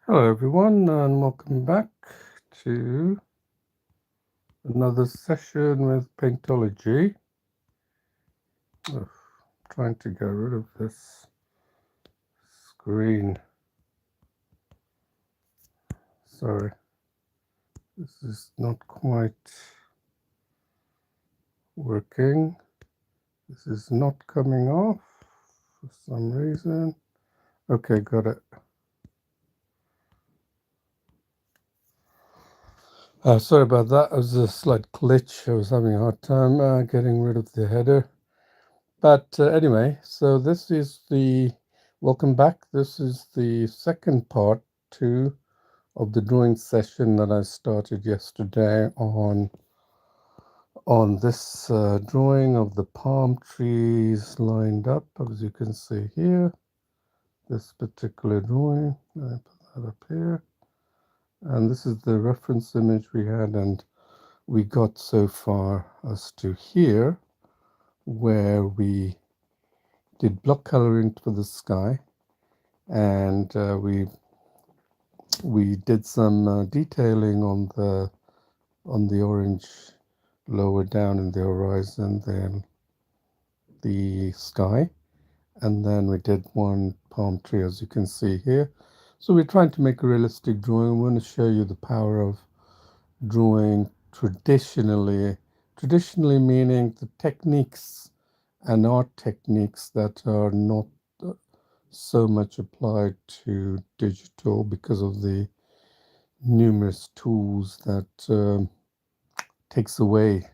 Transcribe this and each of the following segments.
Hello everyone and welcome back to another session with Paintology. Ugh, trying to get rid of this screen. Sorry, this is not quite working. This is not coming off for some reason. Okay, got it. Sorry about that. It was a slight glitch. I was having a hard time getting rid of the header. But anyway, so this is the welcome back. This is the second part to of the drawing session that I started yesterday on this drawing of the palm trees lined up, as you can see here. This particular drawing, I put that up here, and this is the reference image we had, and we got so far as to here, where we did block coloring for the sky, and we did some detailing on the orange lower down in the horizon, then the sky, and then we did one palm tree, as you can see here. So we're trying to make a realistic drawing. We want to show you the power of drawing traditionally meaning the techniques and art techniques that are not so much applied to digital because of the numerous tools that takes away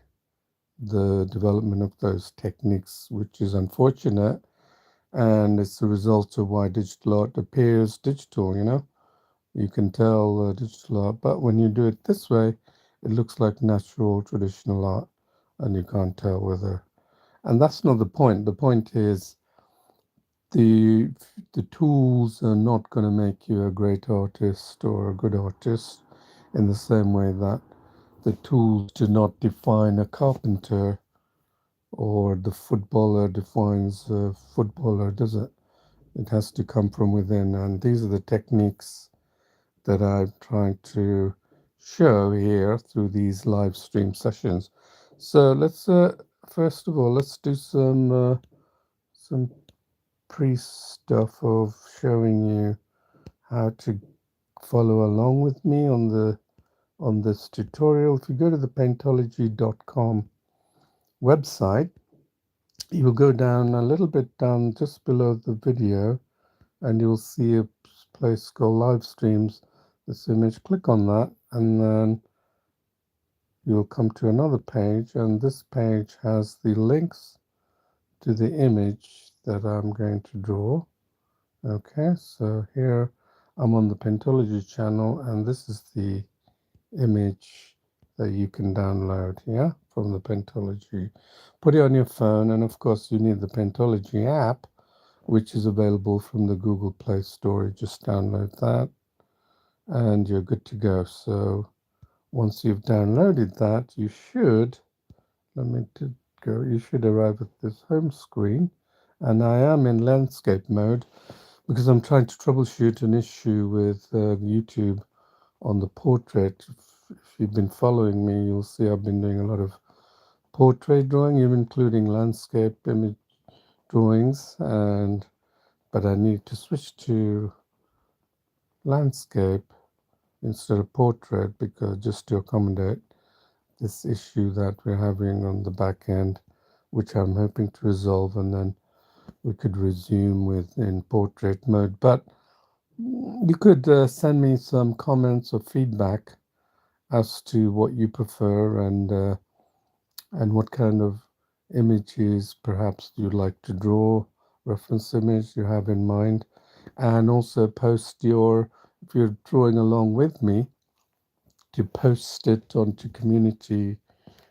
the development of those techniques, which is unfortunate, and it's the result of why digital art appears digital. You can tell digital art, but when you do it this way, it looks like natural traditional art, and you can't tell whether. And that's not the point. The point is the the tools are not going to make you a great artist or a good artist in the same way that the tools do not define a carpenter or the footballer defines a footballer, does it? It has to come from within, and these are the techniques that I'm trying to show here through these live stream sessions. So let's first of all let's do some pre-stuff of showing you how to follow along with me on this tutorial. If you go to the paintology.com website, you will go down a little bit down just below the video, and you'll see a place called live streams. This image, click on that, and then you'll come to another page, and this page has the links to the image that I'm going to draw. Okay, so here I'm on the Paintology channel, and this is the image that you can download, yeah, from the Paintology. Put it on your phone, and of course you need the Paintology app, which is available from the Google Play Store. You just download that, and you're good to go. So once you've downloaded that, you should, you should arrive at this home screen, and I am in landscape mode because I'm trying to troubleshoot an issue with YouTube on the portrait. If you've been following me, you'll see I've been doing a lot of portrait drawing, even including landscape image drawings, but I need to switch to landscape instead of portrait because just to accommodate this issue that we're having on the back end, which I'm hoping to resolve, and then we could resume with in portrait mode. But you could send me some comments or feedback as to what you prefer and what kind of images perhaps you'd like to draw, reference image you have in mind, and also post if you're drawing along with me, to post it onto community,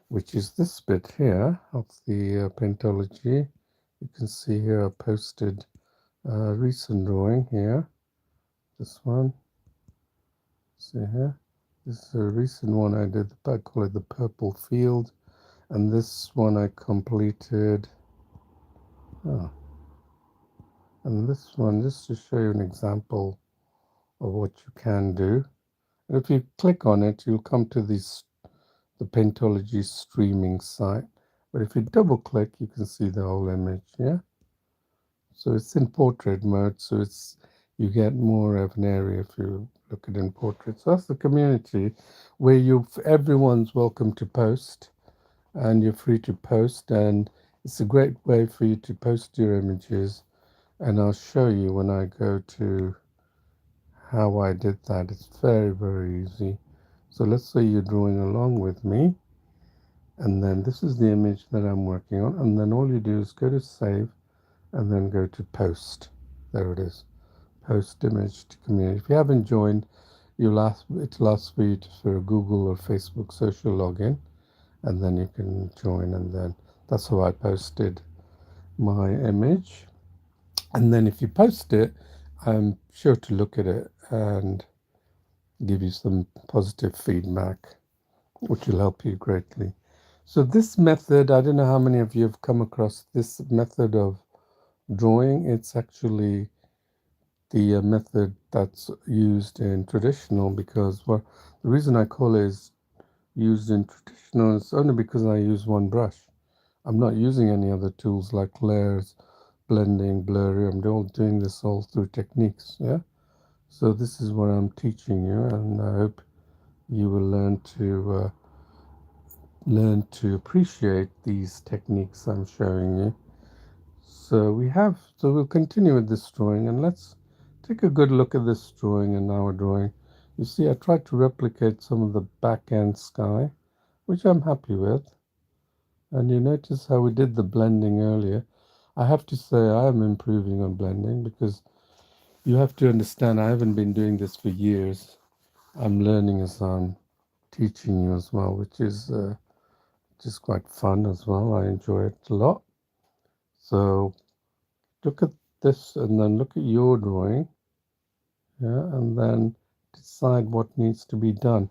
which is this bit here of the Paintology. You can see here I posted a recent drawing here, this one, see here. This is a recent one I did, I call it the purple field, and this one I completed. Oh, and this one, just to show you an example of what you can do. And if you click on it, you'll come to the Paintology streaming site. But if you double click, you can see the whole image, yeah? So it's in portrait mode, so you get more of an area if you look at it in portrait. So that's the community where everyone's welcome to post, and you're free to post, and it's a great way for you to post your images. And I'll show you when I go to how I did that. It's very, very easy. So let's say you're drawing along with me, and then this is the image that I'm working on, and then all you do is go to save and then go to post. There it is. Post image to community. If you haven't joined, it'll ask for you for a Google or Facebook social login, and then you can join, and then that's how I posted my image. And then if you post it, I'm sure to look at it and give you some positive feedback, which will help you greatly. So this method, I don't know how many of you have come across this method of drawing. It's actually the method that's used in traditional, because, well, the reason I call it is used in traditional is only because I use one brush. I'm not using any other tools like layers, blending, blurry. I'm all doing this all through techniques, yeah? So this is what I'm teaching you, and I hope you will learn to appreciate these techniques I'm showing you. So we'll continue with this drawing, and let's take a good look at this drawing and our drawing. You see, I tried to replicate some of the back end sky, which I'm happy with. And you notice how we did the blending earlier. I have to say I am improving on blending, because you have to understand I haven't been doing this for years. I'm learning as I'm teaching you as well, which is just quite fun as well. I enjoy it a lot. So look at this and then look at your drawing, yeah, and then decide what needs to be done.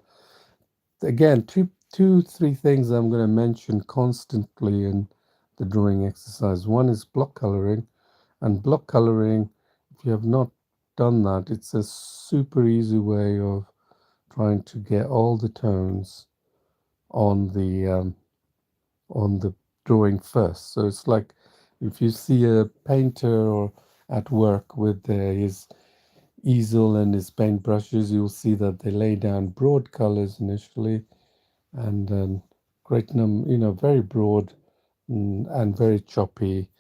Again, three things I'm going to mention constantly in the drawing exercise. One is block coloring, and block coloring, if you have not done that, it's a super easy way of trying to get all the tones on the drawing first. So it's like if you see a painter or at work with his easel and his paint brushes, you'll see that they lay down broad colors initially, and then great very broad, and very choppy,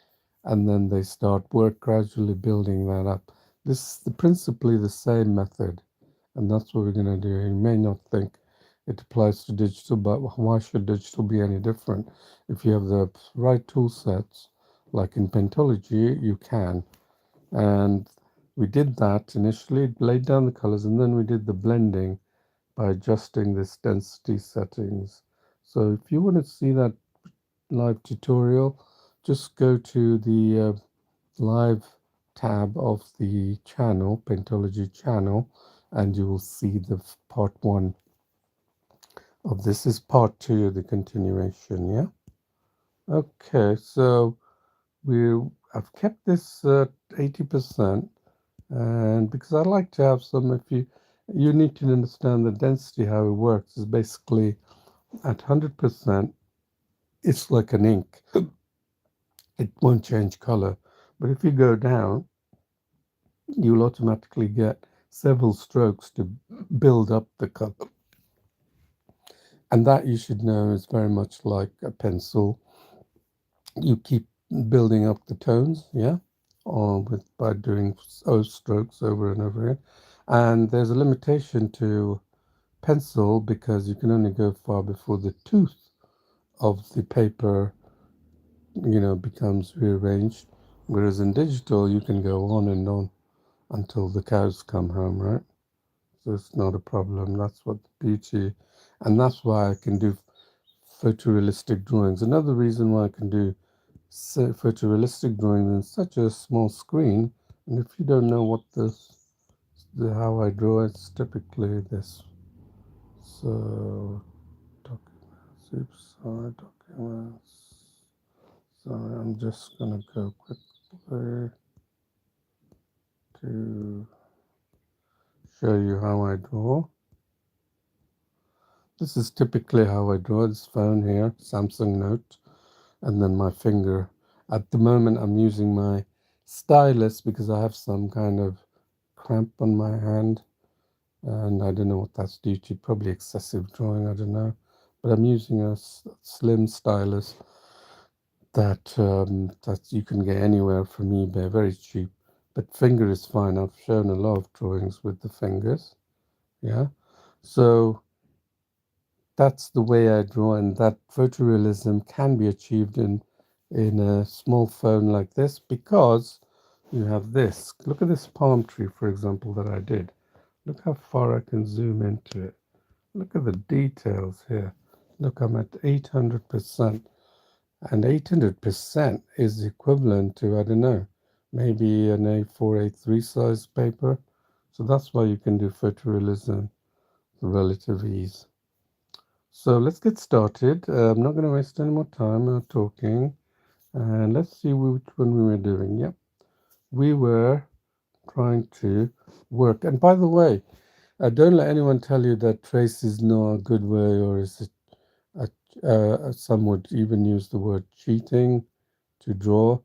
and then they start work gradually building that up. This is principally the same method, and that's what we're going to do. You may not think it applies to digital, but why should digital be any different? If you have the right tool sets, like in Paintology, you can. And we did that initially, laid down the colors, and then we did the blending by adjusting this density settings. So if you want to see that live tutorial, just go to the live tab of the channel, Paintology channel, and you will see the part one of this. Is part two, the continuation, yeah? Okay, so we I've kept this at 80%, and because I like to have some, if you need to understand the density, how it works is basically at 100%, it's like an ink. It won't change color. But if you go down, you'll automatically get several strokes to build up the color. And that, you should know, is very much like a pencil. You keep building up the tones, yeah, or by doing strokes over and over again. And there's a limitation to pencil, because you can only go far before the tooth of the paper, becomes rearranged. Whereas in digital, you can go on and on until the cows come home, right? So it's not a problem. That's what the beauty, and that's why I can do photorealistic drawings. Another reason why I can do photorealistic drawing in such a small screen, and if you don't know what how I draw, it's typically this. So documents, oops, sorry, documents. Sorry, I'm just gonna go quickly to show you how I draw. This is typically how I draw. This phone here, Samsung Note, and then my finger. At the moment, I'm using my stylus because I have some kind of cramp on my hand, and I don't know what that's due to. Probably excessive drawing, I don't know. But I'm using a slim stylus that you can get anywhere from eBay, very cheap. But finger is fine. I've shown a lot of drawings with the fingers. Yeah. So that's the way I draw, and that photorealism can be achieved in a small phone like this because you have this. Look at this palm tree, for example, that I did. Look how far I can zoom into it. Look at the details here. Look, I'm at 800%. And 800% is equivalent to, I don't know, maybe an A4, A3 size paper. So that's why you can do photorealism with relative ease. So let's get started. I'm not going to waste any more time talking. And let's see which one we were doing. Yep, we were trying to work. And by the way, don't let anyone tell you that trace is not a good way, or is it, some would even use the word cheating to draw.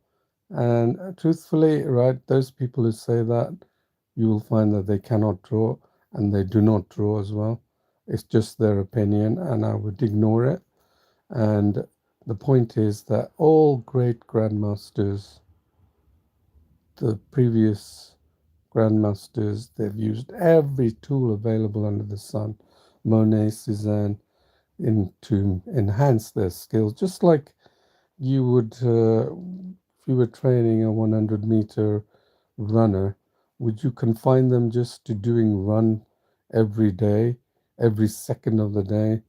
And truthfully, right, those people who say that, you will find that they cannot draw and they do not draw as well. It's just their opinion, and I would ignore it. And the point is that all great grandmasters, the previous grandmasters, they've used every tool available under the sun, Monet, Cézanne, to enhance their skills, just like you would, if you were training a 100-meter runner, would you confine them just to doing run every day, every second of the day?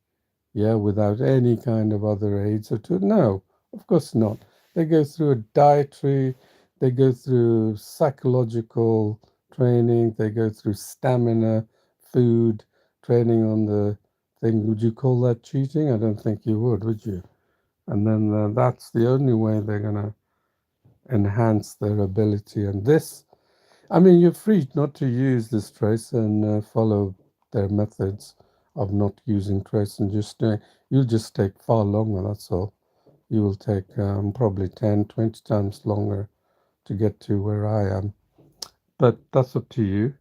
Yeah, without any kind of other aids or to no, of course not. They go through a dietary, they go through psychological training, they go through stamina, food, training on the thing. Would you call that cheating? I don't think you would you? And then that's the only way they're going to enhance their ability. And this, I mean, you're free not to use this trace and follow their methods of not using trace and just doing. You'll just take far longer, that's all. You will take probably 10, 20 times longer to get to where I am. But that's up to you,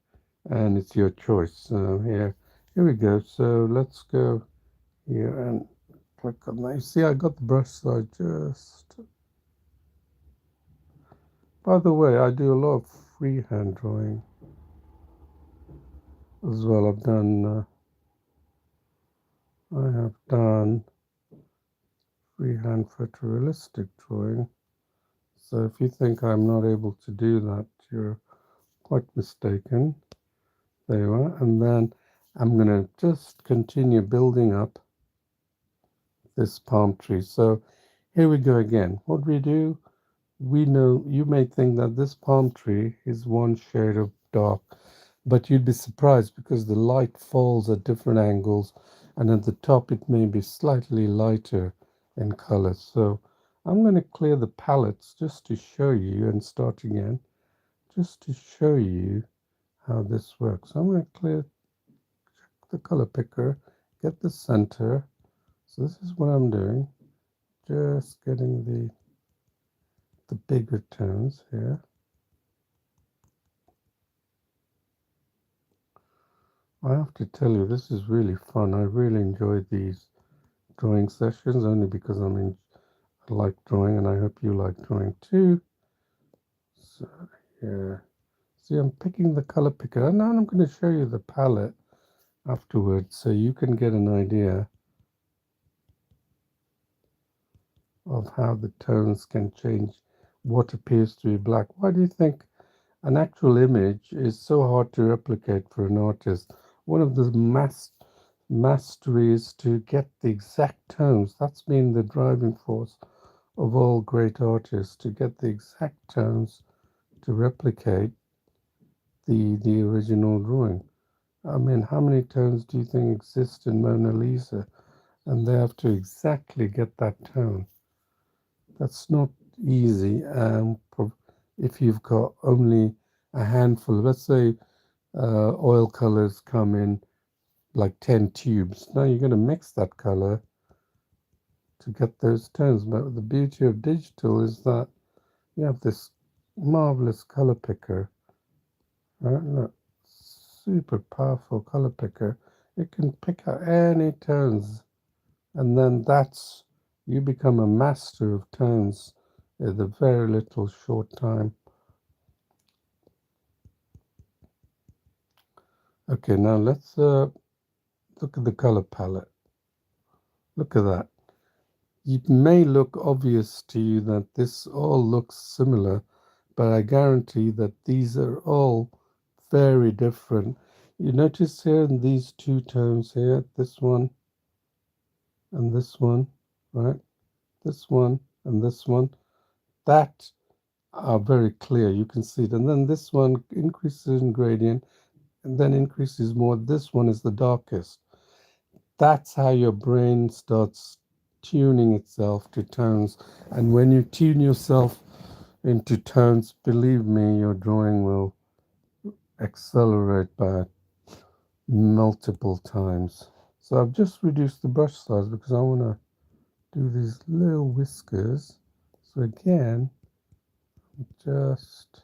and it's your choice. So here we go. So let's go here and click on that. You see, I got the brush, so I just. By the way, I do a lot of freehand drawing as well. I have done freehand photorealistic drawing. So if you think I'm not able to do that, you're quite mistaken. There you are. And then I'm going to just continue building up this palm tree. So here we go again. What we do, we know you may think that this palm tree is one shade of dark, but you'd be surprised because the light falls at different angles, and at the top it may be slightly lighter in color. So I'm going to clear the palettes just to show you, and start again, just to show you how this works. I'm going to clear the color picker, get the center. So this is what I'm doing, just getting the bigger tones here. I have to tell you, this is really fun. I really enjoy these drawing sessions only because I like drawing, and I hope you like drawing too. So yeah, see, I'm picking the color picker, and now I'm going to show you the palette afterwards so you can get an idea of how the tones can change what appears to be black. Why do you think an actual image is so hard to replicate for an artist? One of the masteries to get the exact tones. That's been the driving force of all great artists, to get the exact tones to replicate the original drawing. I mean, how many tones do you think exist in Mona Lisa? And they have to exactly get that tone. That's not easy. If you've got only a handful, let's say oil colors come in like 10 tubes. Now you're going to mix that color to get those tones. But the beauty of digital is that you have this marvelous color picker. Right? Look, super powerful color picker. It can pick out any tones, and then you become a master of tones in a very little short time. Okay, now let's look at the color palette. Look at that. It may look obvious to you that this all looks similar, but I guarantee that these are all very different. You notice here in these two tones here, this one and this one, right? This one and this one, that are very clear. You can see it. And then this one increases in gradient and then increases more. This one is the darkest. That's how your brain starts tuning itself to tones. And when you tune yourself into tones, believe me, your drawing will accelerate by multiple times. So I've just reduced the brush size because I want to do these little whiskers. So again, just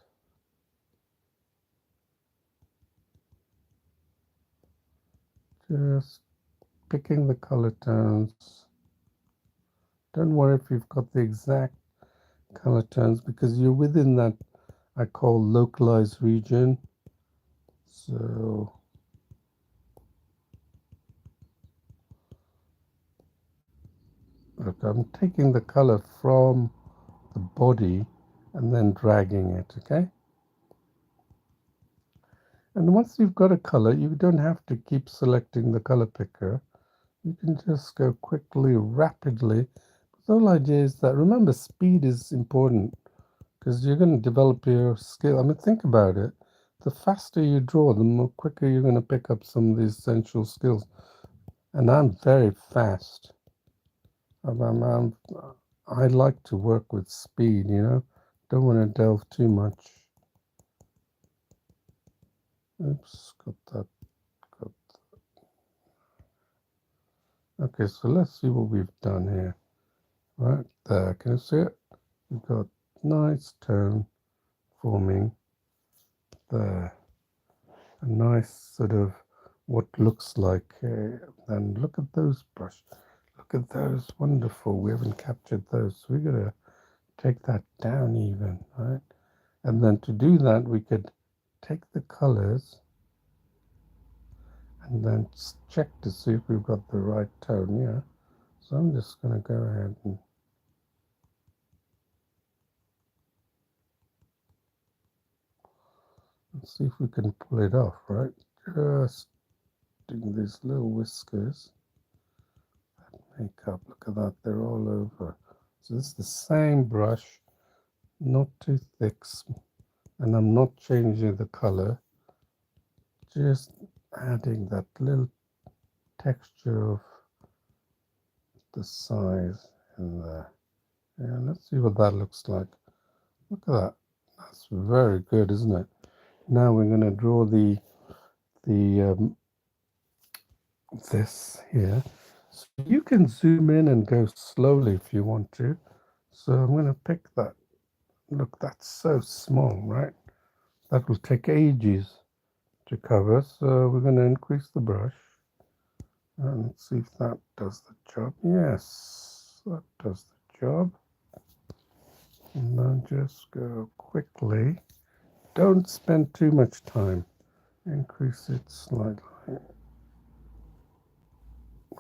picking the color tones. Don't worry if you've got the exact color tones because you're within that I call localized region. So look, I'm taking the color from the body and then dragging it, okay? And once you've got a color, you don't have to keep selecting the color picker. You can just go quickly, rapidly. The whole idea is that, remember, speed is important because you're going to develop your skill. I mean, think about it. The faster you draw, the more quicker you're going to pick up some of these essential skills. And I'm very fast. I like to work with speed, you know. Don't want to delve too much. Oops, got that. Okay, so let's see what we've done here. Right there, can you see it? We've got nice tone forming there. A nice sort of what looks like. And look at those brush. Look at those, wonderful. We haven't captured those. So we're gonna take that down even, right? And then to do that, we could take the colors and then check to see if we've got the right tone, yeah. So I'm just gonna go ahead and see if we can pull it off, right? Just doing these little whiskers. That makeup, look at that, they're all over. So this is the same brush, not too thick, and I'm not changing the color, just adding that little texture of the size in there. Yeah, let's see what that looks like. Look at that. That's very good, isn't it? Now we're going to draw the this here. So you can zoom in and go slowly if you want to. So I'm going to pick that. Look, that's so small, right? That will take ages to cover. So we're going to increase the brush and see if that does the job. Yes, that does the job. And then just go quickly. Don't spend too much time. Increase it slightly.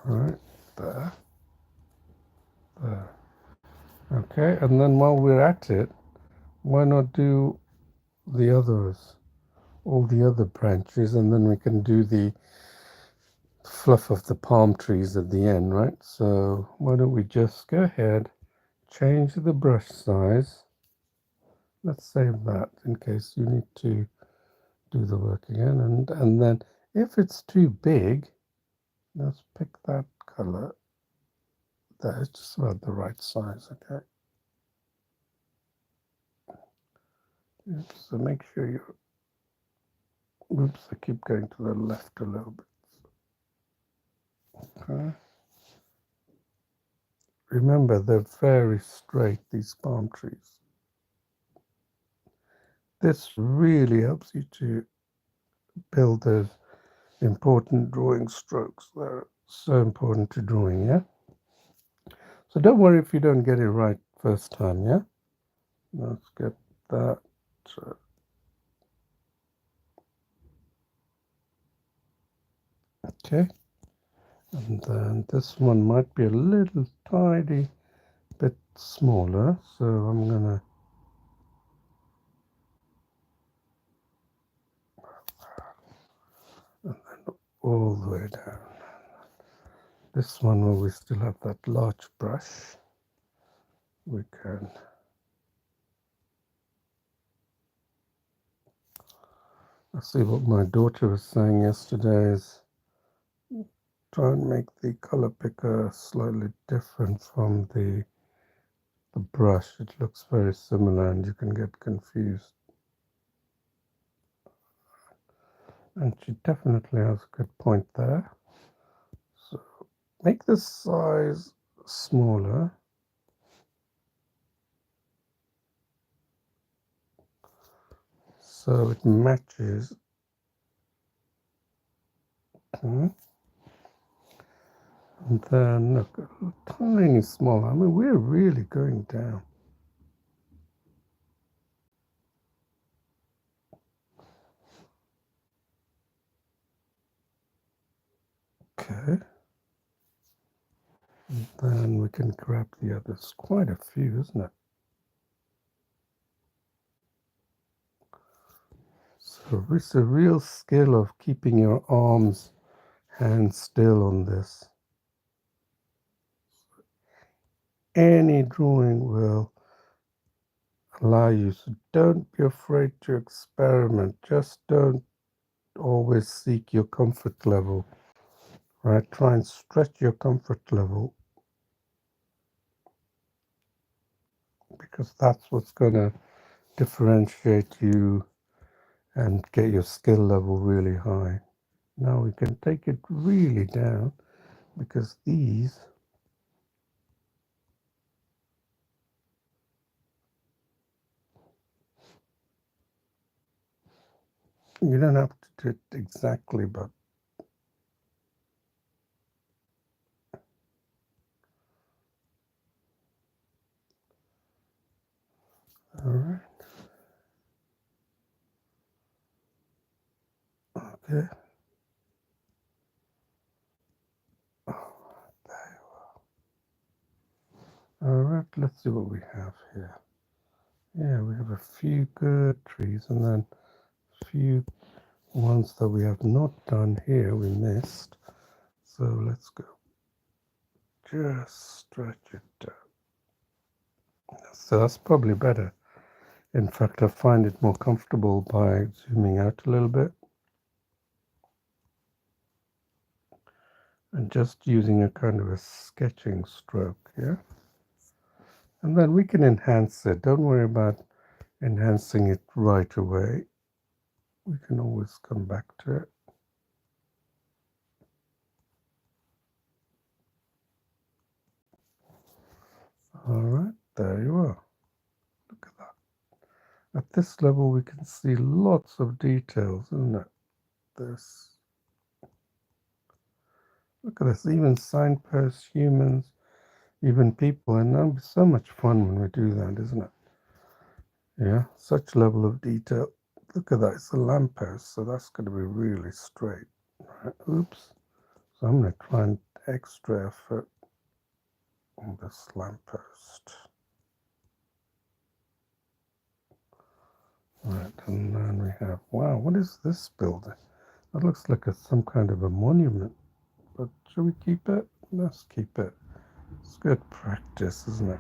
Right there. There. Okay, and then while we're at it, why not do the others, all the other branches, and then we can do the fluff of the palm trees at the end, right? So why don't we just go ahead, change the brush size. Let's save that in case you need to do the work again. And then if it's too big, let's pick that color. That's just about the right size, okay? So make sure you Oops, I keep going to the left a little bit. Okay. Remember, they're very straight, these palm trees. This really helps you to build those important drawing strokes. They're so important to drawing, yeah? So don't worry if you don't get it right first time, yeah? Let's get that. Okay. And then this one might be a little tiny bit smaller, so I'm gonna all the way down. This one where we still have that large brush, we can see what my daughter was saying yesterday is try and make the color picker slightly different from the brush. It looks very similar and you can get confused. And she definitely has a good point there. So make the size smaller. So it matches. Okay. And then look, a tiny small. I mean, we're really going down. Okay. And then we can grab the others. Quite a few, isn't it? So it's a real skill of keeping your arms, hands still on this. Any drawing will allow you. So don't be afraid to experiment. Just don't always seek your comfort level. Right? Try and stretch your comfort level because that's what's going to differentiate you and get your skill level really high. Now we can take it really down because these you don't have to do it exactly, but all right. Okay. All right, let's see what we have here. Yeah, we have a few good trees and then a few ones that we have not done here, we missed. So let's go. Just stretch it down. So that's probably better. In fact, I find it more comfortable by zooming out a little bit and just using a kind of a sketching stroke, yeah? And then we can enhance it. Don't worry about enhancing it right away. We can always come back to it. All right, there you are. Look at that. At this level, we can see lots of details, isn't it? This. Look at this, even signposts, humans, even people. And that'll be so much fun when we do that, isn't it? Yeah, such level of detail. Look at that, it's a lamppost, so that's going to be really straight. Right, oops. So I'm going to try and extra effort on this lamppost. Right, and then we have, wow, what is this building? That looks like some kind of a monument. But should we keep it? Let's keep it. It's good practice, isn't it?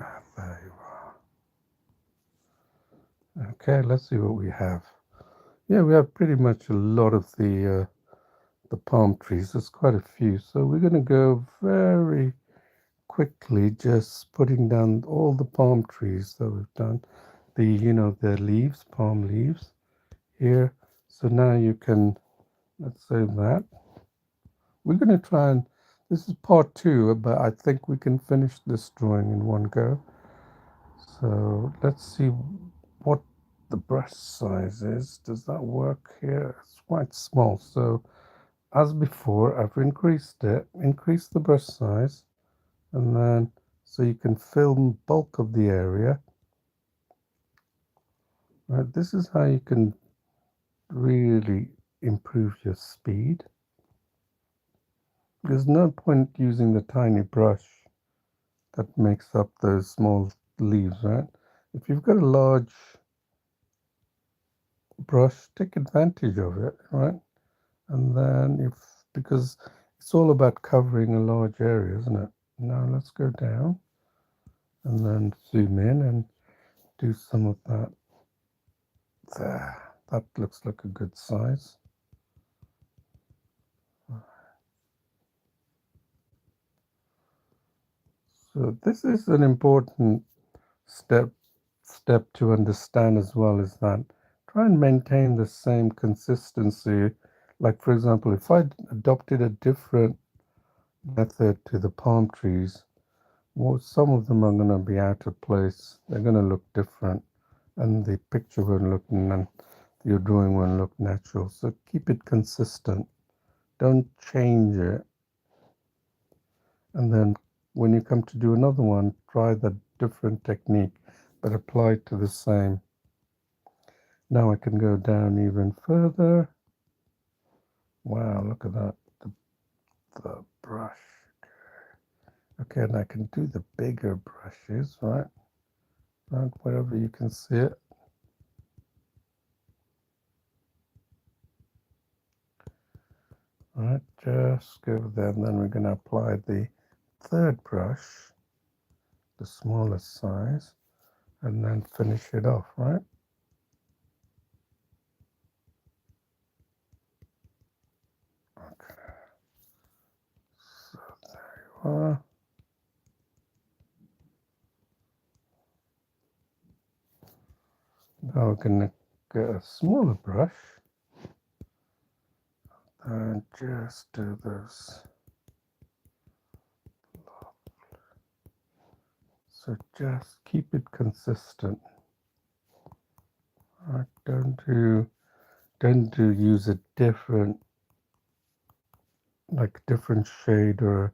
Ah, there you are. Okay, let's see what we have. Yeah, we have pretty much a lot of the palm trees. There's quite a few. So we're going to go very quickly just putting down all the palm trees that we've done. the leaves, palm leaves here. So now you can, let's say that. We're going to try and, this is part 2, but I think we can finish this drawing in one go. So let's see what the brush size is. Does that work here? It's quite small. So as before, I've increased the brush size, and then so you can film bulk of the area. Right, this is how you can really improve your speed. There's no point using the tiny brush that makes up those small leaves, right? If you've got a large brush, take advantage of it, right? And then because it's all about covering a large area, isn't it? Now let's go down and then zoom in and do some of that there. That looks like a good size. So this is an important step to understand as well, is that try and maintain the same consistency. Like for example, if I adopted a different method to the palm trees, well, some of them are going to be out of place. They're going to look different, and the picture won't look, and your drawing won't look natural. So keep it consistent. Don't change it. And then when you come to do another one, try the different technique, but apply it to the same. Now I can go down even further. Wow, look at that. The brush. Okay, and I can do the bigger brushes, right? Right, wherever you can see it. Right, just go there, and then we're going to apply the third brush, the smallest size, and then finish it off, right? Okay, so there you are. Now we're going to get a smaller brush and just do this. So just keep it consistent. Right, don't use a different shade or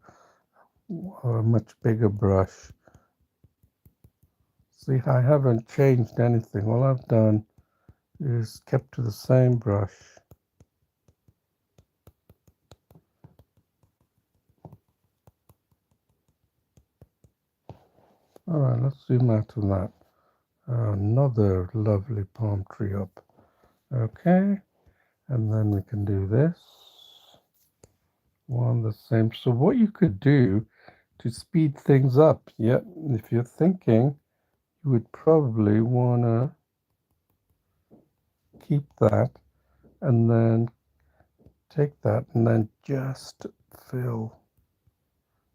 a much bigger brush. See, I haven't changed anything. All I've done is kept to the same brush. All right, let's zoom out on that. Another lovely palm tree up. Okay, and then we can do this one the same. So what you could do to speed things up, yeah, if you're thinking, you would probably want to keep that and then take that and then just fill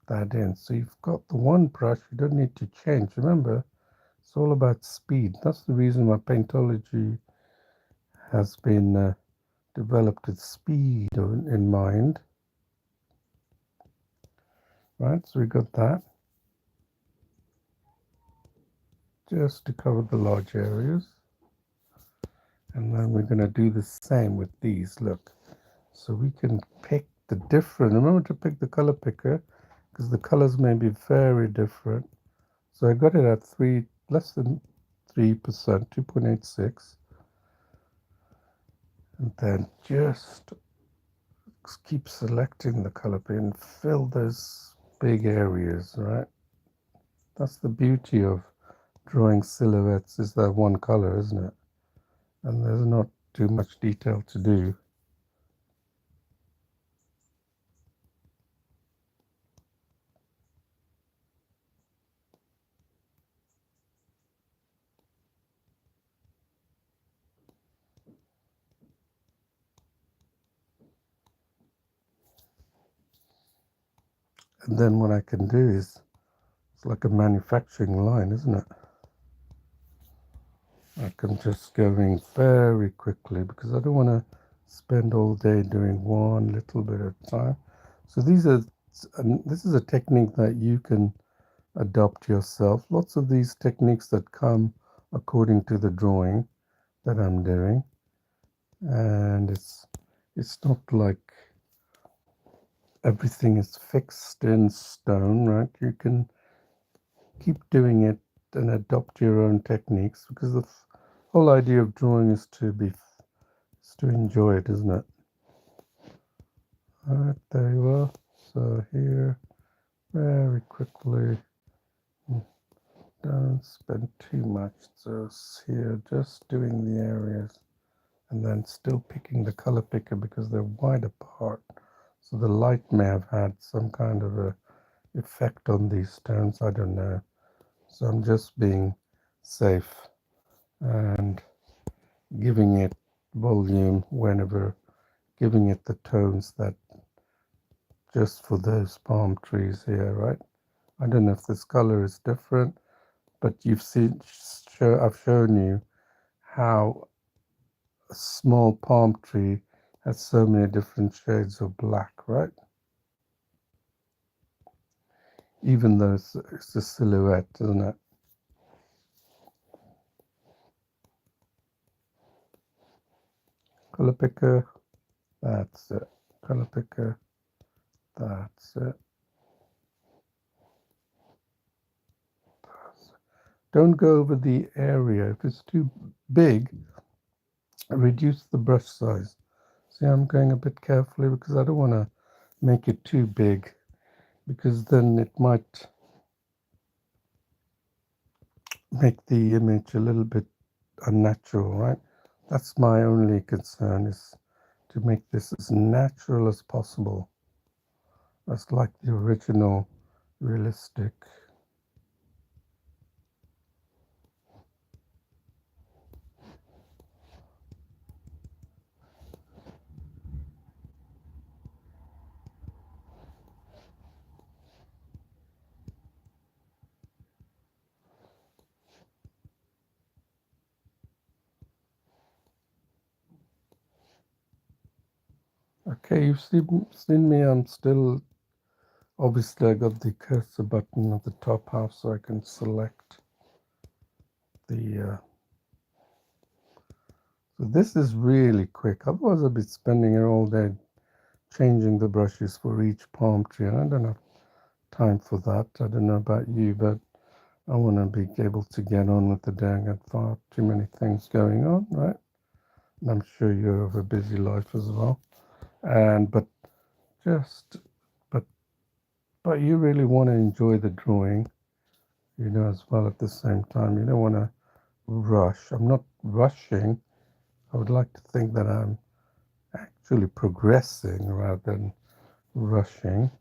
that in. So you've got the one brush, you don't need to change. Remember, it's all about speed. That's the reason why Paintology has been developed with speed in mind. Right, so we got that. Just to cover the large areas. And then we're going to do the same with these, look. So we can pick the different, remember to pick the color picker, because the colors may be very different. So I got it at less than 3%, 2.86. And then just keep selecting the color picker and fill those big areas, right? That's the beauty of drawing silhouettes, is that one color, isn't it? And there's not too much detail to do. And then what I can do is, it's like a manufacturing line, isn't it? I'm just going very quickly because I don't want to spend all day doing one little bit at a time. So this is a technique that you can adopt yourself. Lots of these techniques that come according to the drawing that I'm doing, and it's not like everything is fixed in stone, right? You can keep doing it and adopt your own techniques because the whole idea of drawing is to enjoy it, isn't it? All right, there you are. So here, very quickly, don't spend too much just here, just doing the areas, and then still picking the color picker because they're wide apart. So the light may have had some kind of a effect on these stones, I don't know. So I'm just being safe and giving it volume whenever, giving it the tones that just for those palm trees here, right? I don't know if this color is different, but you've seen, I've shown you how a small palm tree has so many different shades of black, right? Even though it's a silhouette, isn't it? Color picker, that's it. Color picker, that's it. Don't go over the area. If it's too big, reduce the brush size. See, I'm going a bit carefully because I don't want to make it too big because then it might make the image a little bit unnatural, right? That's my only concern, is to make this as natural as possible. That's like the original realistic. Okay, you've seen me. I'm still, obviously I got the cursor button at the top half so I can select the so this is really quick. Otherwise I'd be spending here all day changing the brushes for each palm tree, and I don't have time for that. I don't know about you, but I want to be able to get on with the day. I got far too many things going on, right? And I'm sure you have a busy life as well. And just but but you really want to enjoy the drawing, as well at the same time. You don't want to rush. I'm not rushing. I would like to think that I'm actually progressing rather than rushing.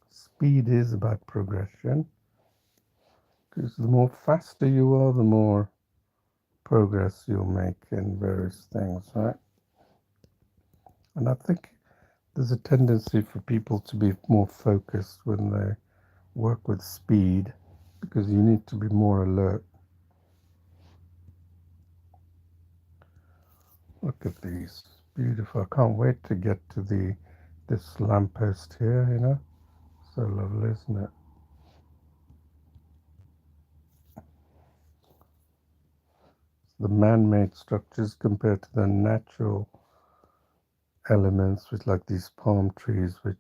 Speed is about progression, because the more faster you are, the more progress you'll make in various things, right? And I think there's a tendency for people to be more focused when they work with speed, because you need to be more alert. Look at these, beautiful. I can't wait to get to this lamppost here, so lovely, isn't it? The man-made structures compared to the natural elements, with like these palm trees, which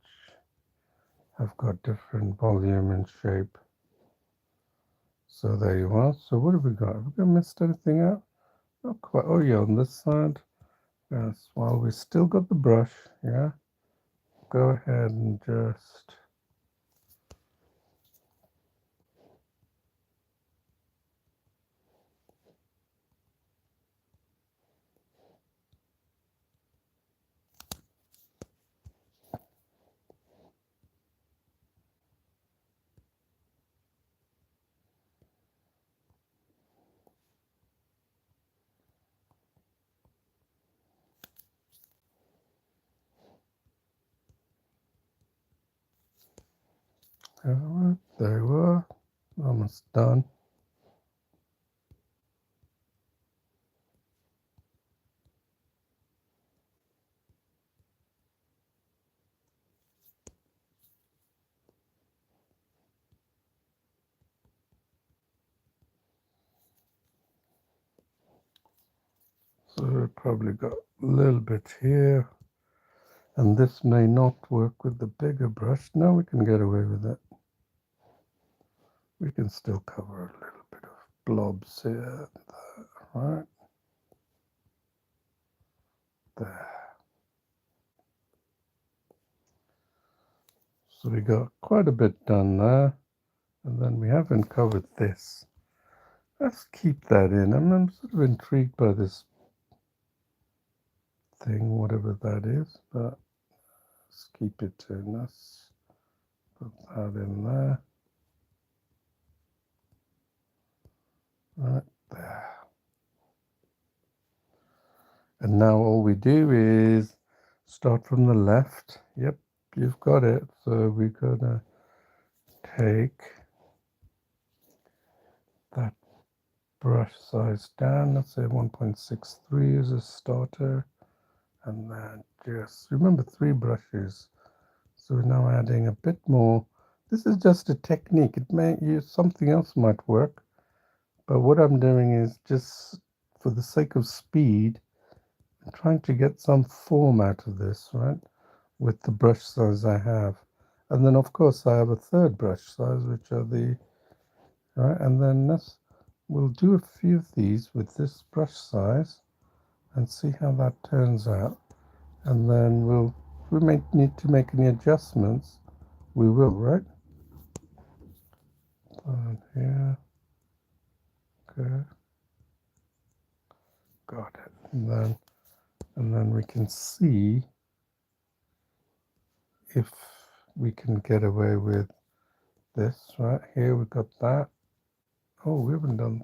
have got different volume and shape. So there you are. So what have we got? Have we missed anything out? Not quite. Oh yeah, on this side. Yes, well, we still got the brush, yeah. Go ahead and just all right, there we are. Almost done. probably got a little bit here. And this may not work with the bigger brush. No, we can get away with it. We can still cover a little bit of blobs here, right? There. So we got quite a bit done there. And then we haven't covered this. Let's keep that in. I'm sort of intrigued by this thing, whatever that is, but let's keep it in. Let's put that in there. Right there. And now all we do is start from the left. Yep, you've got it. So we're gonna take that brush size down. Let's say 1.63 as a starter. And then just remember 3 brushes. So we're now adding a bit more. This is just a technique. It may use something else might work. But what I'm doing is just for the sake of speed, I'm trying to get some form out of this, right? With the brush size I have. And then of course I have a third brush size, which are the, right? And then we'll do a few of these with this brush size and see how that turns out. And then if we may need to make any adjustments, we will, right? And here, okay, got it. And then we can see if we can get away with this, right? Here we've got that. Oh, we haven't done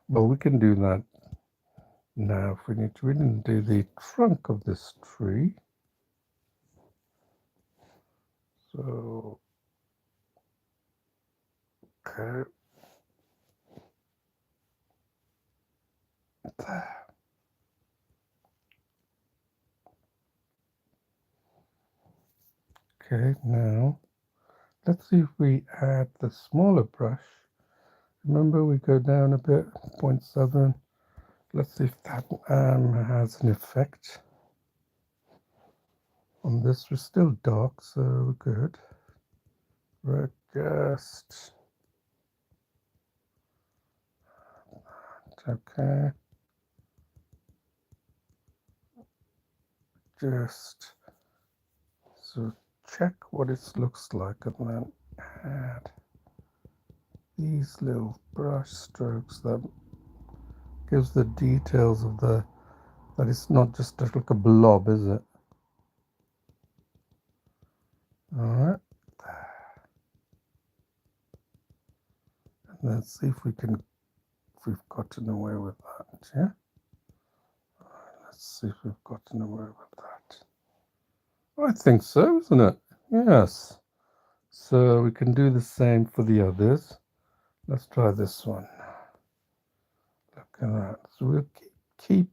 well, we can do that now if we need to. We didn't do the trunk of this tree. So, okay. There. Okay, now let's see if we add the smaller brush. Remember, we go down a bit, 0.7. Let's see if that has an effect on this. We're still dark, so we're good. We're just okay. Just so check what it looks like and then add these little brush strokes that gives the details of that it's not just like a blob, is it? Alright. And let's see if we've gotten away with that, yeah? Let's see if we've gotten away with that. I think so, isn't it? Yes. So we can do the same for the others. Let's try this one. Look at that. So we'll keep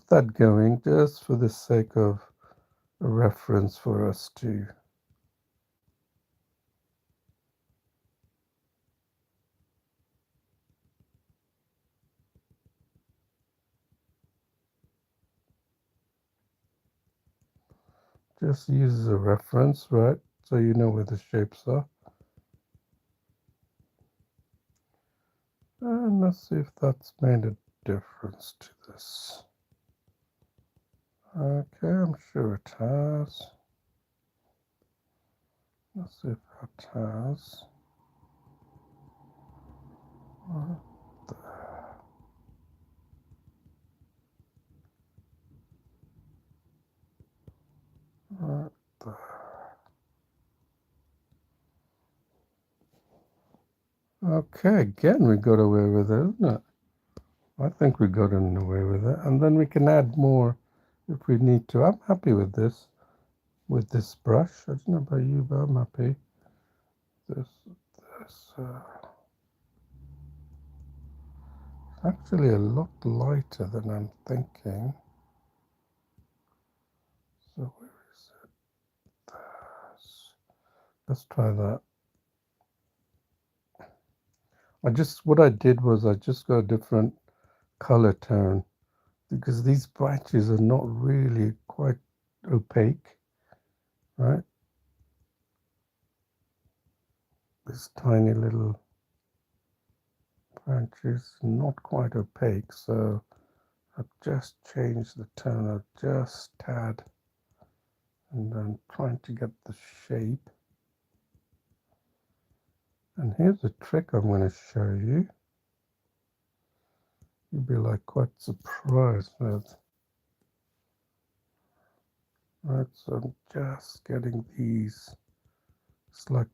that going just for the sake of a reference for us to just use as a reference, right? So you know where the shapes are. And let's see if that's made a difference to this. Okay, I'm sure it has. Let's see if it has. Right there. Okay, again we got away with it, isn't it? I think we got away with it. And then we can add more if we need to. I'm happy with this brush. I don't know about you, but I'm happy. This actually a lot lighter than I'm thinking. So where is it? Let's try that. What I did was I just got a different color tone because these branches are not really quite opaque, right? This tiny little branches not quite opaque, so I've just changed the tone just tad, and I'm trying to get the shape. And here's a trick I'm going to show you. You'll be like quite surprised with. Right, so I'm just getting these. It's like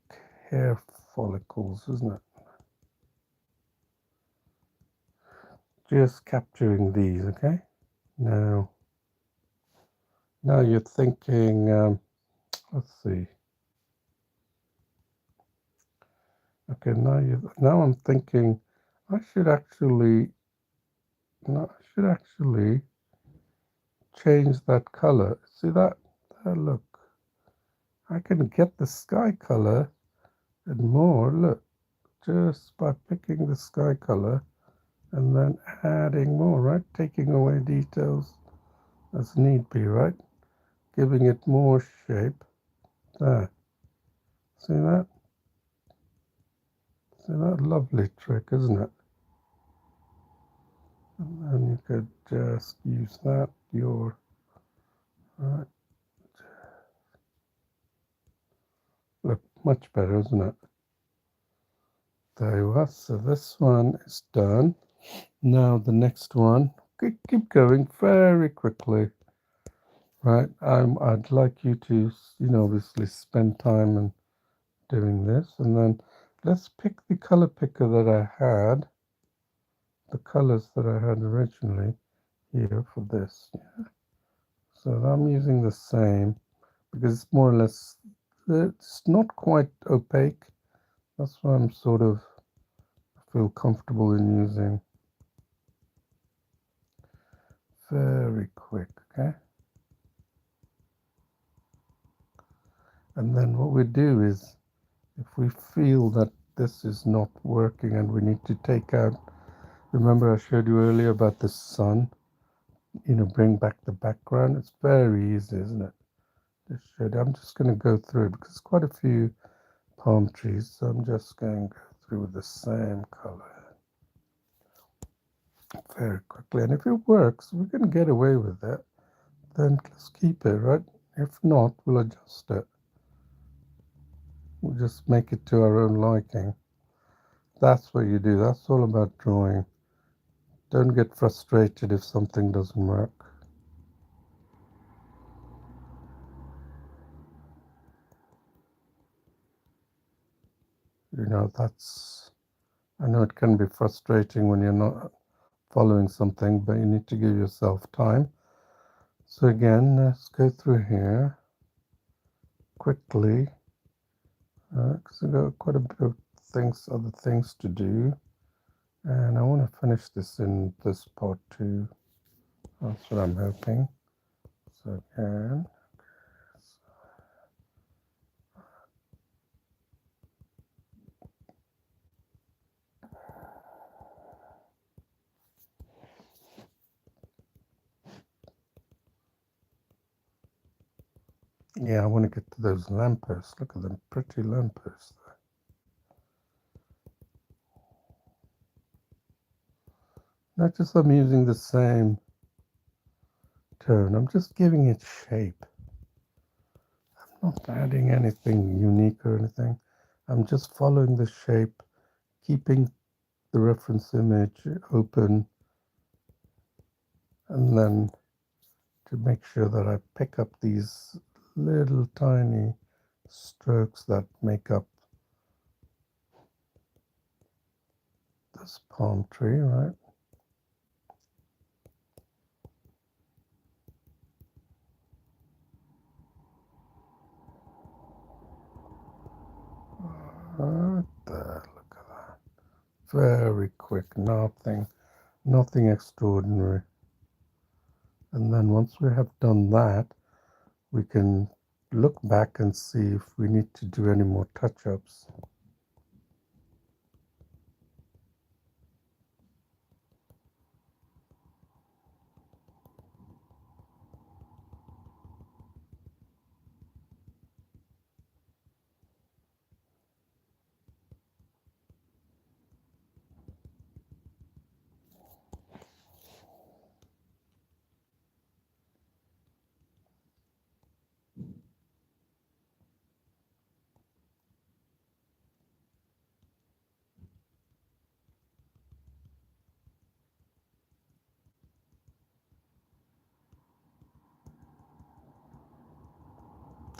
hair follicles, isn't it? Just capturing these, okay? Now you're thinking, let's see. Okay, now I'm thinking I should actually change that color. See that? Look, I can get the sky color and more. Look, just by picking the sky color and then adding more, right? Taking away details as need be, right? Giving it more shape. There. See that? See that lovely trick, isn't it? And then you could just use that, right. Look, much better, isn't it? There you are. So this one is done. Now the next one, keep going very quickly, right? I'd like you to, obviously spend time and doing this, and then let's pick the color picker that I had, the colors that I had originally here for this. Yeah. So I'm using the same because it's more or less, it's not quite opaque. That's why I'm sort of feel comfortable in using. Very quick, okay? And then what we do is, if we feel that this is not working and we need to take out, remember I showed you earlier about the sun, bring back the background. It's very easy, isn't it? I'm just going to go through it because it's quite a few palm trees, so I'm just going to go through with the same color very quickly. And if it works, we can get away with it, then let's keep it, right? If not, we'll adjust it. We'll just make it to our own liking. That's what you do. That's all about drawing. Don't get frustrated if something doesn't work. I know it can be frustrating when you're not following something, but you need to give yourself time. So again, let's go through here quickly, because I've got quite a bit of other things to do, and I want to finish this in this part too. That's what I'm hoping. So again, yeah, I want to get to those lampposts. Look at them pretty lampposts there. Notice I'm using the same tone. I'm just giving it shape. I'm not adding anything unique or anything. I'm just following the shape, keeping the reference image open, and then to make sure that I pick up these little tiny strokes that make up this palm tree, right? Right there, look at that. Very quick, nothing extraordinary. And then once we have done that, we can look back and see if we need to do any more touch-ups.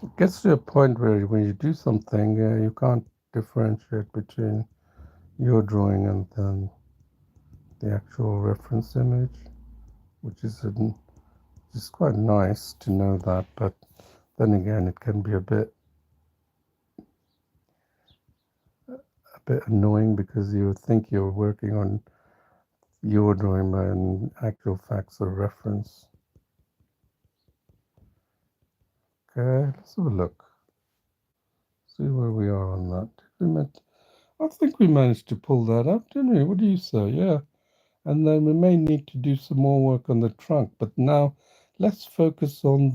It gets to a point where when you do something, you can't differentiate between your drawing and then the actual reference image, which is quite nice to know that, but then again, it can be a bit annoying because you think you're working on your drawing, but in actual facts or reference. Okay, let's have a look. See where we are on that. I think we managed to pull that up, didn't we? What do you say? Yeah. And then we may need to do some more work on the trunk, but now let's focus on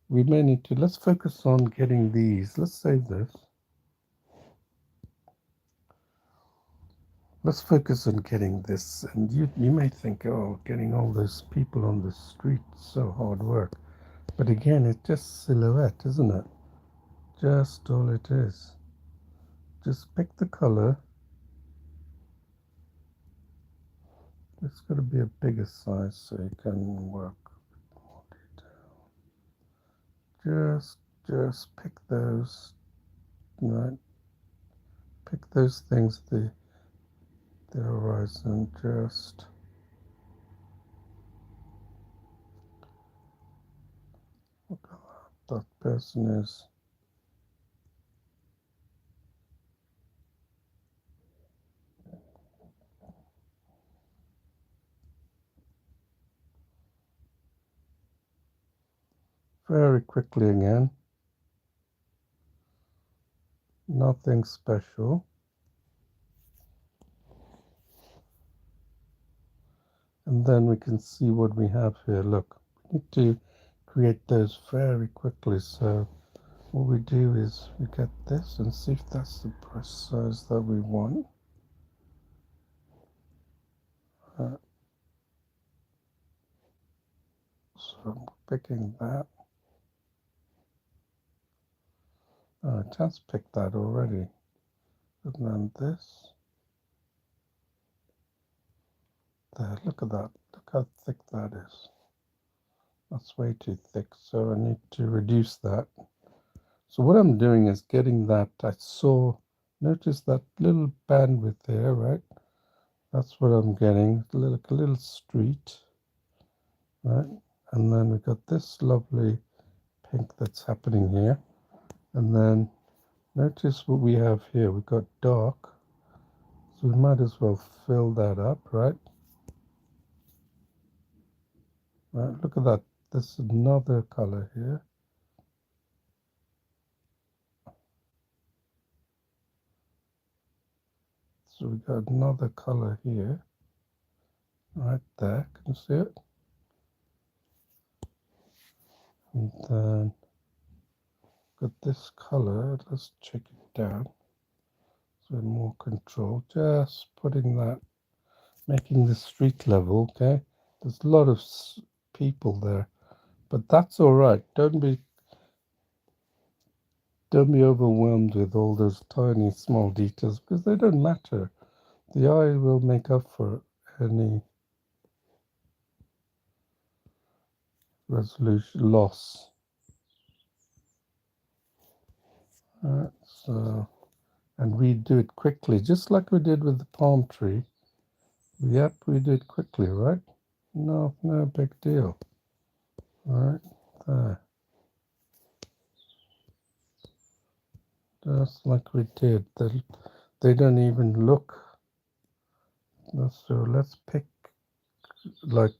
let's focus on getting these. Let's save this. Let's focus on getting this. And you may think, oh, getting all those people on the street is so hard work. But again, it's just silhouette, isn't it? Just all it is. Just pick the color. It's got to be a bigger size so you can work with more detail. Just pick those, right? Pick those things, the horizon, just look at that person is. Very quickly again. Nothing special. And then we can see what we have here. Look, we need to create those very quickly. So what we do is we get this and see if that's the brush size that we want. So I'm picking that. Oh, it has picked that already. And then this. There, look at that. Look how thick that is. That's way too thick, so I need to reduce that. So what I'm doing is getting that. Notice that little bandwidth there, right? That's what I'm getting, like a little street, right? And then we've got this lovely pink that's happening here. And then notice what we have here. We've got dark, so we might as well fill that up, right? Right, look at that. There's another color here. So we got another color here, right there. Can you see it? And then got this color. Let's check it down. So more control. Just putting that, making the street level. Okay. There's a lot of people there, but that's all right. Don't be overwhelmed with all those tiny small details because they don't matter. The eye will make up for any resolution loss. So, and we do it quickly, just like we did with the palm tree. Yep, we did quickly, right? No big deal. All right, there. Just like we did. They don't even look. So let's pick like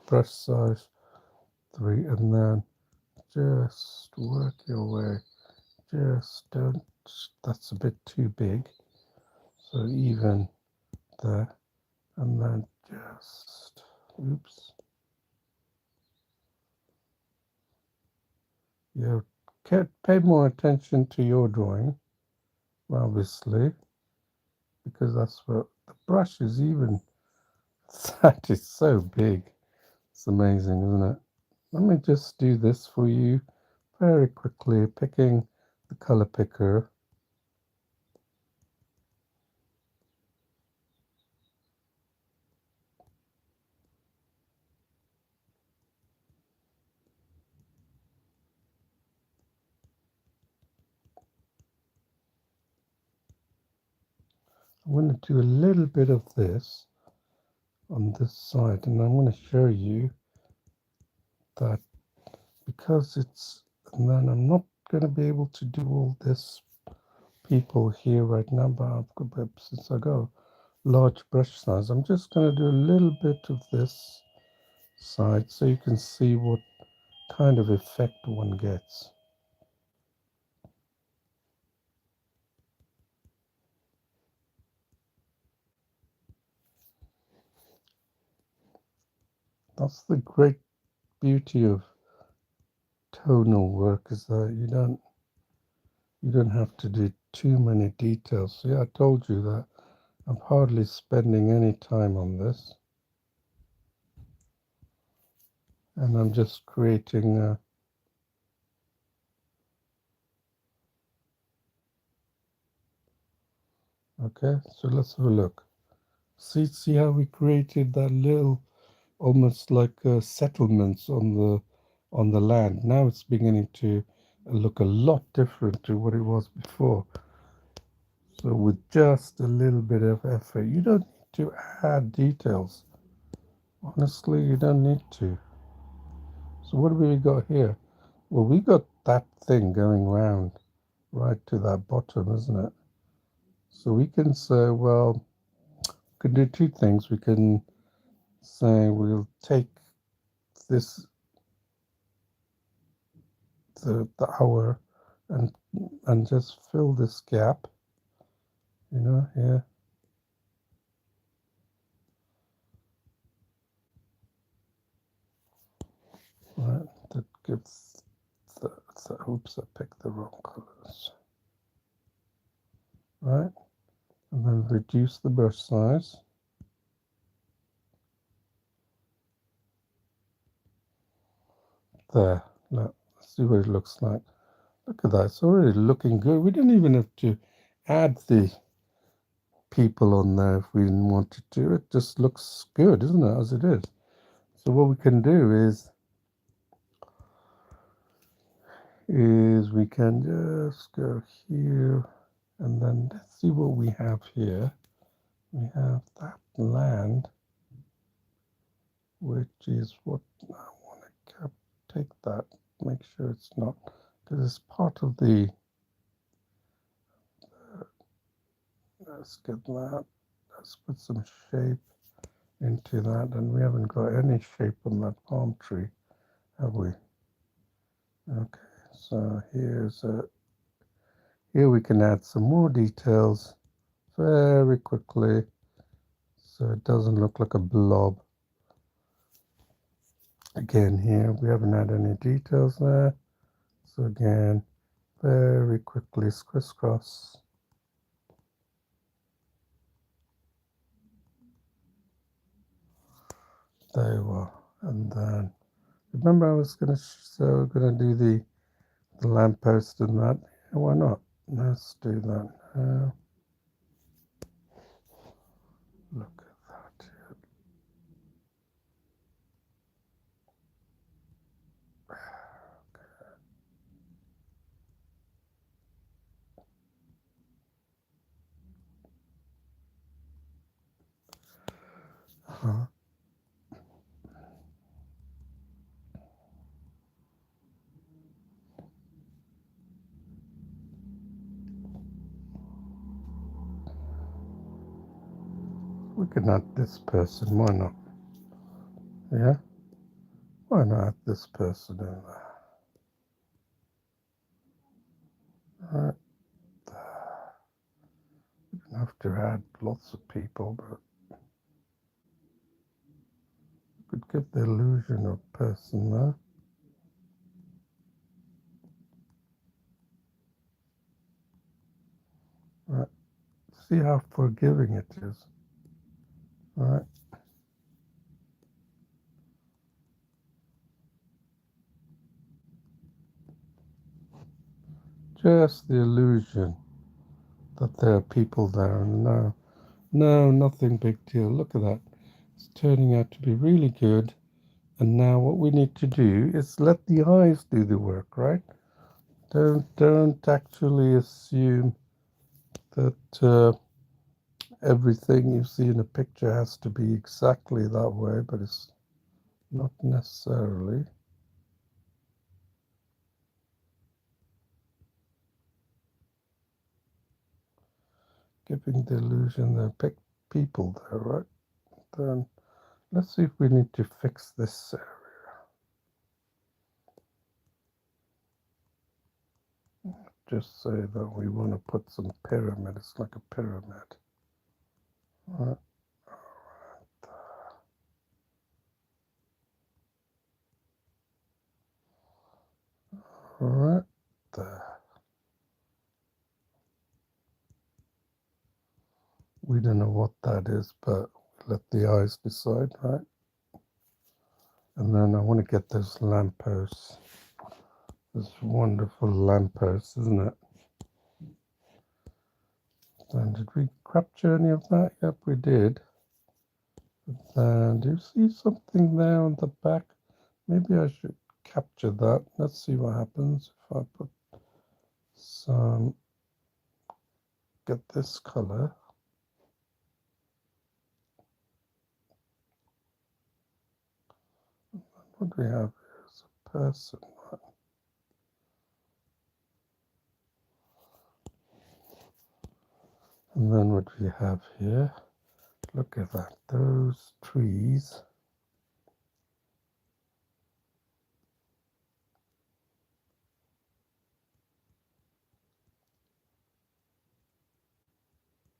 brush size 3 and then just work your way. Just don't, that's a bit too big. So even there, and then just, oops. You pay more attention to your drawing, obviously, because that's what the brush is even. That is so big. It's amazing, isn't it? Let me just do this for you very quickly, picking the color picker. I'm going to do a little bit of this on this side, and I'm going to show you that because it's, and then I'm not going to be able to do all this people here right now, but since I got large brush size, I'm just going to do a little bit of this side so you can see what kind of effect one gets. That's the great beauty of tonal work, is that you don't have to do too many details. See, I told you that I'm hardly spending any time on this, and I'm just creating okay, so let's have a look. See how we created that little, almost like settlements on the land. Now it's beginning to look a lot different to what it was before. So with just a little bit of effort, you don't need to add details. Honestly, you don't need to. So what have we got here? Well, we got that thing going round right to that bottom, isn't it? So we can say, well, we can do two things. We can say we'll take this, the hour, and just fill this gap, here. Right, that gives oops, I picked the wrong colors. Right, and then reduce the brush size. There, look, let's see what it looks like. Look at that, it's already looking good. We didn't even have to add the people on there if we didn't want to do it. Just looks good, isn't it, as it is? So what we can do is we can just go here, and then let's see what we have here. We have that land, which is what I want to take that, make sure it's not, because it's part of the, let's get that, let's put some shape into that, and we haven't got any shape on that palm tree, have we? Okay, so here we can add some more details very quickly, so it doesn't look like a blob. Again, here we haven't had any details there, so again, very quickly crisscross. There you are. And then remember I was gonna do the lamppost and that. Yeah, why not? Let's do that now. Look at that. Uh-huh. We can add this person, why not? Yeah? Why not add this person in there? Right. You don't have to add lots of people, but you could give the illusion of person there. Right. See how forgiving it is. Right. Just the illusion that there are people there, and no, nothing big deal. Look at that. It's turning out to be really good. And now what we need to do is let the eyes do the work, right? Don't actually assume that everything you see in a picture has to be exactly that way, but it's not necessarily. Giving the illusion there are people there, right? Then let's see if we need to fix this area. Just say that we want to put some pyramid. It's like a pyramid. Right. Right there. We don't know what that is, but let the eyes decide, right? And then I want to get those lampposts. This wonderful lamppost, isn't it? And did we capture any of that? Yep, we did. And do you see something there on the back? Maybe I should capture that. Let's see what happens if I put some, get this color. What do we have here is a person. And then what we have here, look at that, those trees.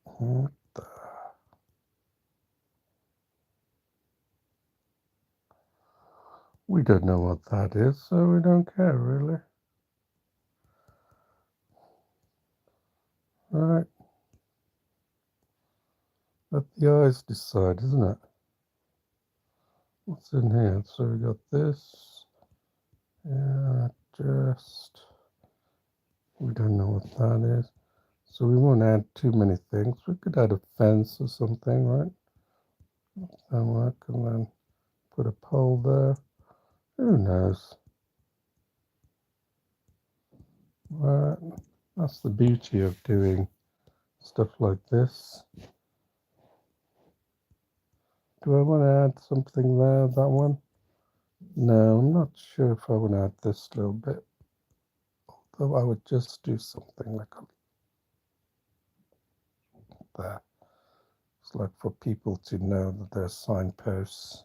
What the? We don't know what that is, so we don't care really. Right. Let the eyes decide, isn't it? What's in here? So we got this. Yeah, just, we don't know what that is. So we won't add too many things. We could add a fence or something, right? That work, and then put a pole there. Who knows? Right. That's the beauty of doing stuff like this. Do I want to add something there, that one? No, I'm not sure if I want to add this little bit. Although I would just do something like that. It's like for people to know that there's signposts.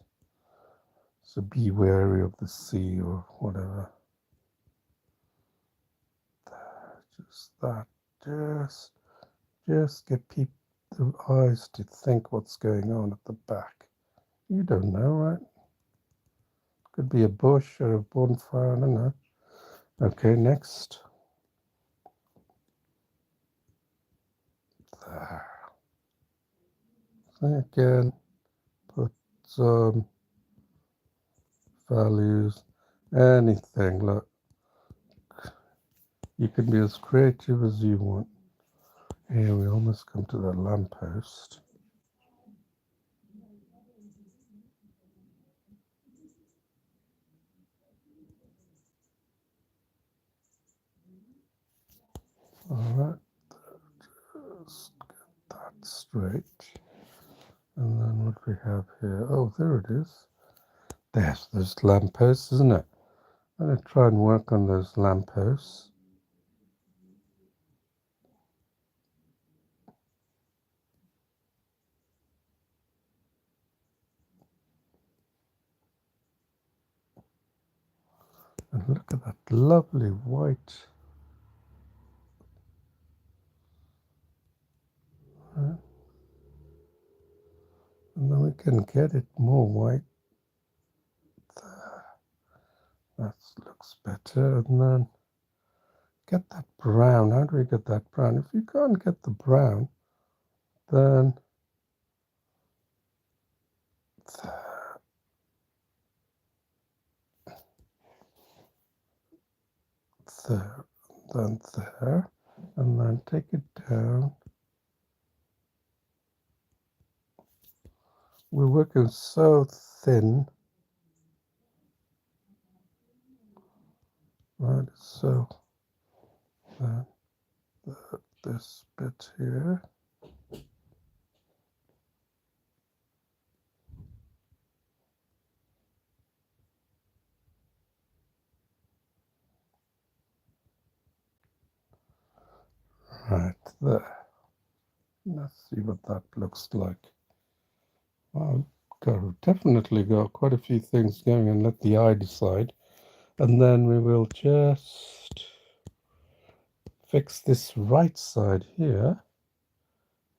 So be wary of the sea or whatever. Just that. Just get people, the eyes to think what's going on at the back. You don't know, right? Could be a bush or a bonfire, I don't know. Okay, next. There. So again, put some values, anything. Look, you can be as creative as you want. Here we almost come to the lamppost. Alright, just get that straight. And then what we have here, oh, there it is. There's those lampposts, isn't it? I'm going to try and work on those lampposts. And look at that lovely white. Right? And then we can get it more white. There. That looks better. And then get that brown. How do we get that brown? If you can't get the brown, then there. There. Then there. And then take it down. We're working so thin. Right, so this bit here. there. Let's see what that looks like. Wow, definitely got quite a few things going, and let the eye decide. And then we will just fix this right side here.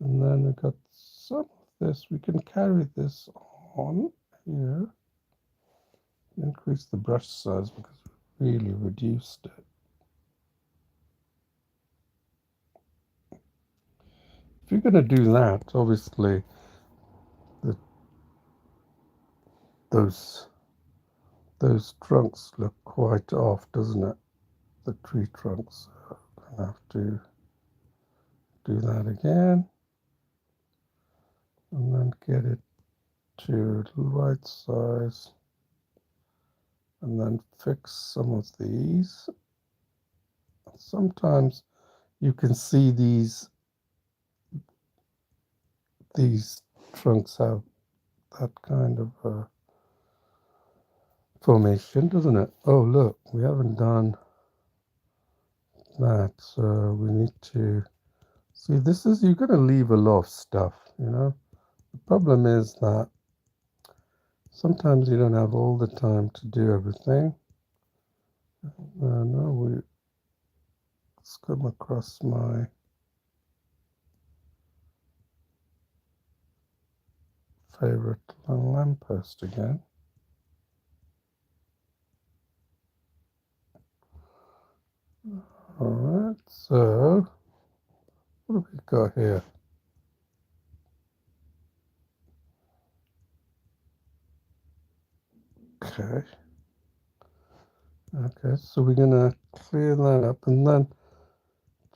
And then we've got some of this. We can carry this on here. Increase the brush size because we really reduced it. If you're going to do that, obviously, those trunks look quite off, doesn't it? The tree trunks. I have to do that again, and then get it to the right size, and then fix some of these. Sometimes you can see these trunks have that kind of formation, doesn't it? Oh, look, we haven't done that, so we need to see. This is, you're going to leave a lot of stuff, you know. The problem is that sometimes you don't have all the time to do everything. Let's come across my favorite lamppost again. Alright, so what have we got here? Okay, so we're gonna clear that up and then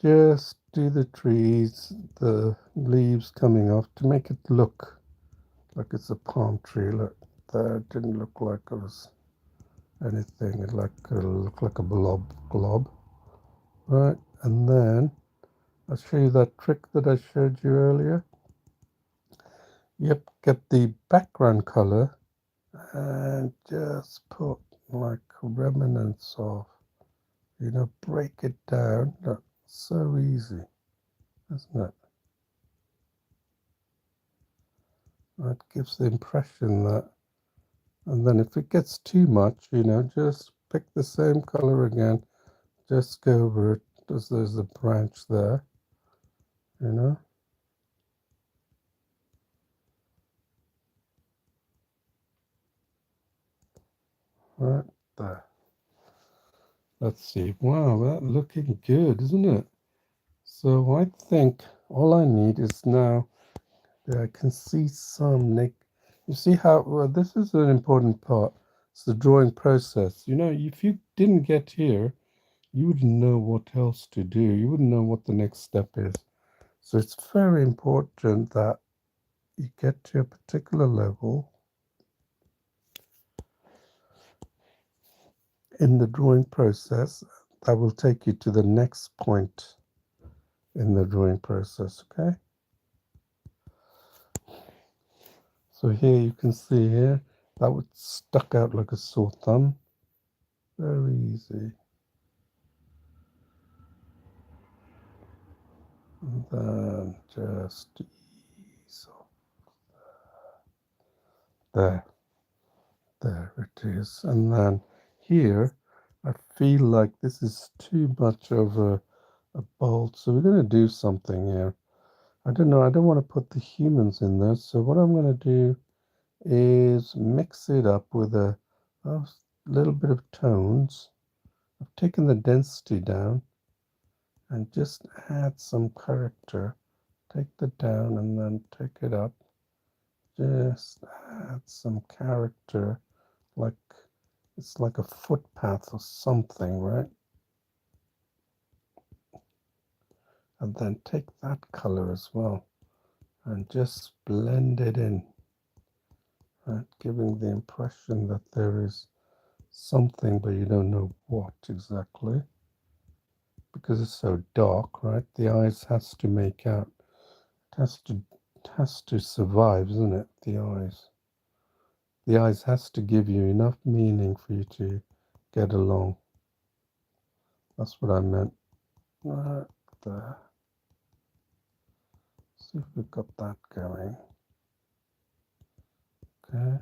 just do the trees, the leaves coming off to make it look like it's a palm tree. Look, that didn't look like it was anything. It looked like a glob. Right, and then I'll show you that trick that I showed you earlier. Yep, get the background color and just put like remnants of, break it down. Look, so easy, isn't it? That gives the impression that, and then if it gets too much, just pick the same color again, just go over it, because there's a branch there, right there. Let's see. Wow, that looking good, isn't it? So I think all I need is now that I can see some you see how, well, this is an important part. It's the drawing process. If you didn't get here, you wouldn't know what else to do. You wouldn't know what the next step is. So it's very important that you get to a particular level in the drawing process that will take you to the next point in the drawing process, okay? So here you can see here, that would stuck out like a sore thumb. Very easy. And then just ease off. There it is. And then here, I feel like this is too much of a bolt, so we're going to do something here. I don't know, I don't want to put the humans in there, so what I'm going to do is mix it up with a little bit of tones. I've taken the density down and just add some character. Take that down and then take it up. Just add some character, like it's like a footpath or something, right? And then take that color as well and just blend it in, right? Giving the impression that there is something, but you don't know what exactly, because it's so dark, right? The eyes has to make out, has to survive, isn't it? The eyes has to give you enough meaning for you to get along. That's what I meant. Right there. See if we've got that going. Okay.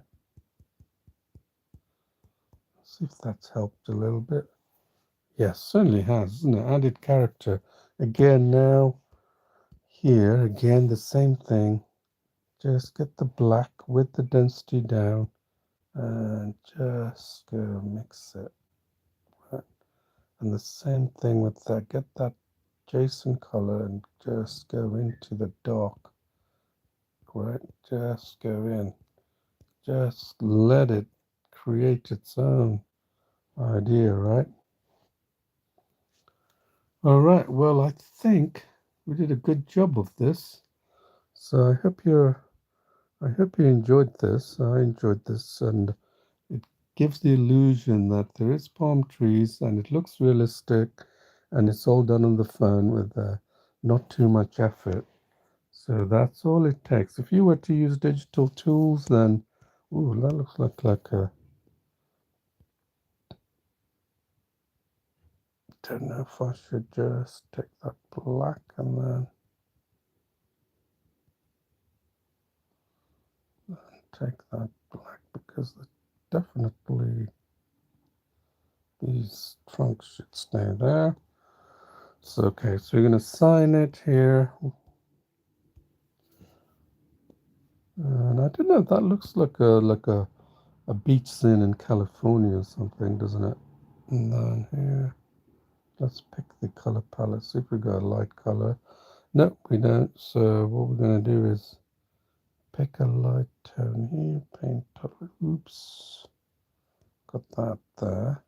See if that's helped a little bit. Yes, certainly has, isn't it? Added character. Again now, here, again, the same thing. Just get the black with the density down and just go mix it. Right? And the same thing with that. Get that Jason color and just go into the dark. Right? Just go in. Just let it create its own idea, right? All right, well, I think we did a good job of this. So I hope you enjoyed this. I enjoyed this, and it gives the illusion that there is palm trees and it looks realistic, and it's all done on the phone with not too much effort. So that's all it takes. If you were to use digital tools, then ooh, that looks like a, don't know if I should just take that black and then take that black, because definitely these trunks should stay there. So okay, so we're going to sign it here, and I don't know, that looks like a beach scene in California or something, doesn't it? And then here, let's pick the color palette, see if we got a light color. No, we don't. So what we're going to do is pick a light tone here, paint color. Oops, got that there.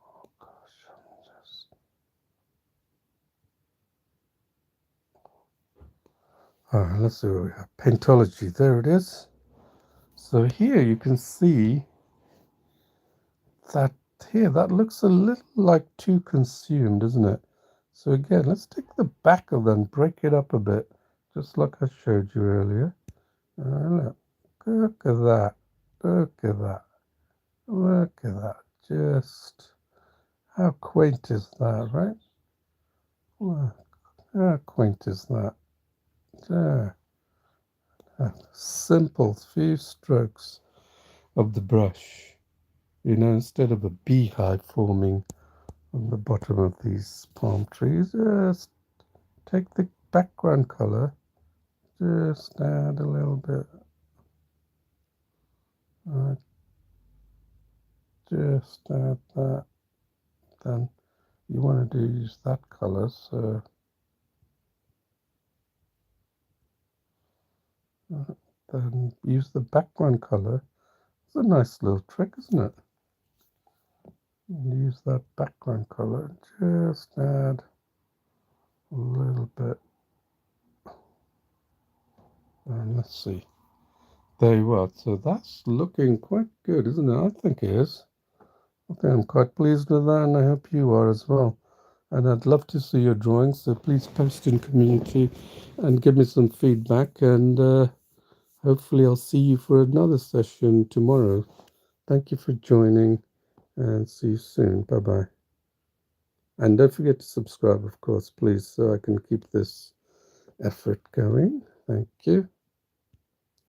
Oh gosh, just... Alright, let's see what we have. Paintology, there it is. So here you can see that here, that looks a little like too consumed, isn't it? So again, let's take the back of them, break it up a bit, just like I showed you earlier. Look at that, look at that, look at that. Just how quaint is that, right? Look, how quaint is that? There. Simple few strokes of the brush, instead of a beehive forming on the bottom of these palm trees. Just take the background color, just add a little bit, just add that. Then you want to use that color, so then use the background color. It's a nice little trick, isn't it? Use that background color, just add a little bit, and let's see. There you are. So that's looking quite good, isn't it? I think it is. Okay, I'm quite pleased with that, and I hope you are as well. And I'd love to see your drawings, so please post in community and give me some feedback, and hopefully I'll see you for another session tomorrow. Thank you for joining, and see you soon. Bye-bye. And don't forget to subscribe, of course, please, so I can keep this effort going. Thank you.